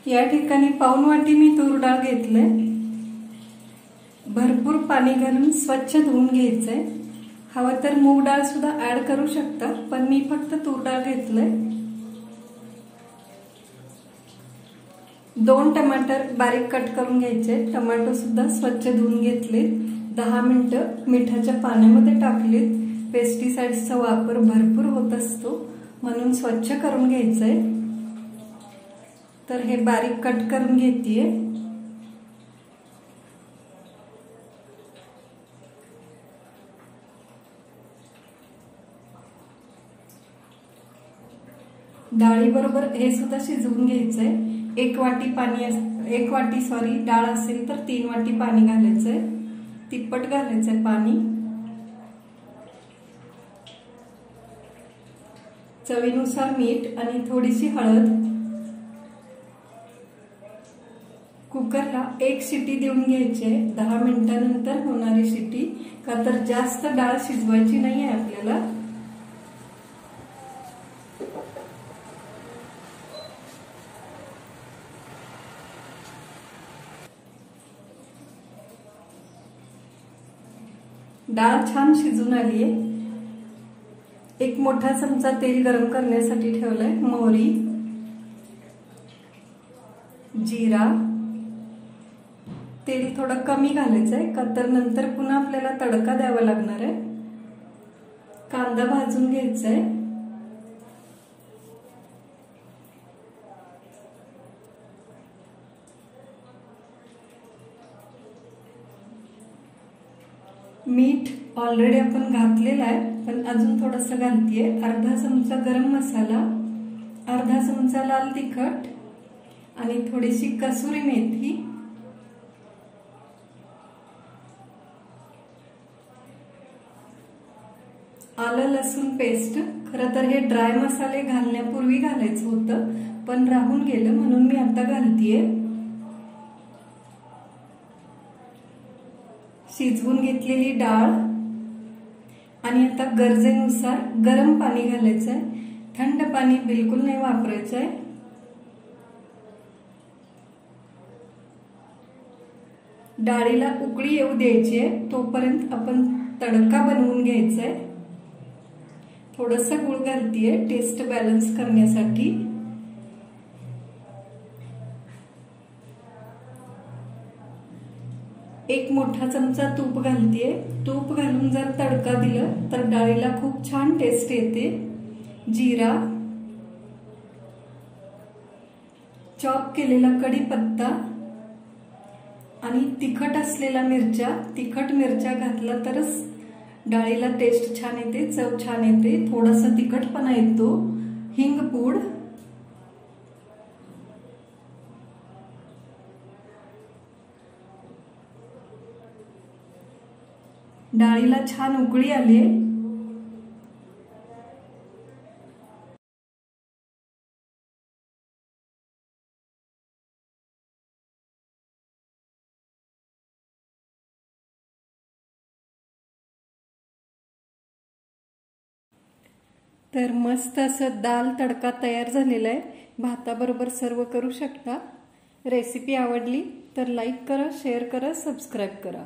या ठिकाणी पाऊण वाटी मी तूर डाळ घेतले। भरपूर पाणी घालून स्वच्छ धुवून घ्यायचंय। हवं तर मूग डाळ सुद्धा ऍड करू शकता, पण मी फक्त तूर डाळ घेतले। 2 टमाटर बारीक कट करून घ्यायचे। टमाटो सुद्धा स्वच्छ धुवून घेतले। 10 मिनिटं मिठाच्या पाण्यामध्ये टाकलेत। पेस्टिसाइड्सचा वापर भरपूर होत असतो, म्हणून स्वच्छ करून घ्यायचंय। तर हे बारीक कट करून घेतेय। डाळी बरोबर हे सुद्धा शिजवून घ्यायचंय। 1 वाटी डाळ असेल तर 3 वाटी पाणी घालायचंय। तिप्पट घालायचंय पाणी। चवीनुसार मीठ आणि थोडीशी हळद। कुकरला 1 शिटी देऊन घ्यायची। 10 मिनिटांनंतर होणारी शिटी, का तर जास्त डाळ शिजवायची नाहीये आपल्याला। डाळ छान शिजून आलीये। 1 मोठा चमचा तेल गरम करण्यासाठी ठेवलंय। मोहरी, जिरा, तेल थोडं कमी घालायचंय, का तर नंतर पुन्हा आपल्याला तडका द्यावा लागणार आहे। कांदा भाजून घ्यायचाय। मीठ ऑलरेडी आपण घातलेलं आहे, पण अजून थोडंसं घालतेय। अर्धा चमचा गरम मसाला, अर्धा चमचा लाल तिखट आणि थोडीशी कसुरी मेथी, आलं लसूण पेस्ट। खरं तर हे ड्राय मसाले घालण्यापूर्वी घालायचं होतं, पण राहून गेलं म्हणून मी आता घालतेय। शिजवून घेतलेली डाळ आणि आता गरजेनुसार गरम पाणी घालायचंय। थंड पाणी बिलकुल नाही वापरायचंय। डाळीला उकळी येऊ द्यायची आहे, तोपर्यंत आपण तडका बनवून घ्यायचाय। थोडंसं गूळ घालतेय टेस्ट बॅलन्स करण्यासाठी। एक मोठा चमचा तूप घालतेय। तूप घालून जर तडका दिला तर डाळीला खूप छान टेस्ट येते। जिरा, चॉप केलेला कढीपत्ता आणि तिखट असलेल्या मिरच्या। तिखट मिरच्या घातला तरच डाळीला टेस्ट छान येते, चव छान येते, थोडासा तिखटपणा येतो। हिंग पूड, डाळीला छान उकळी आली। तर मस्त असं दाल तडका तयार झालेला आहे। भाताबरोबर सर्व करू शकता। रेसिपी आवडली तर लाईक करा, शेअर करा, सबस्क्राईब करा।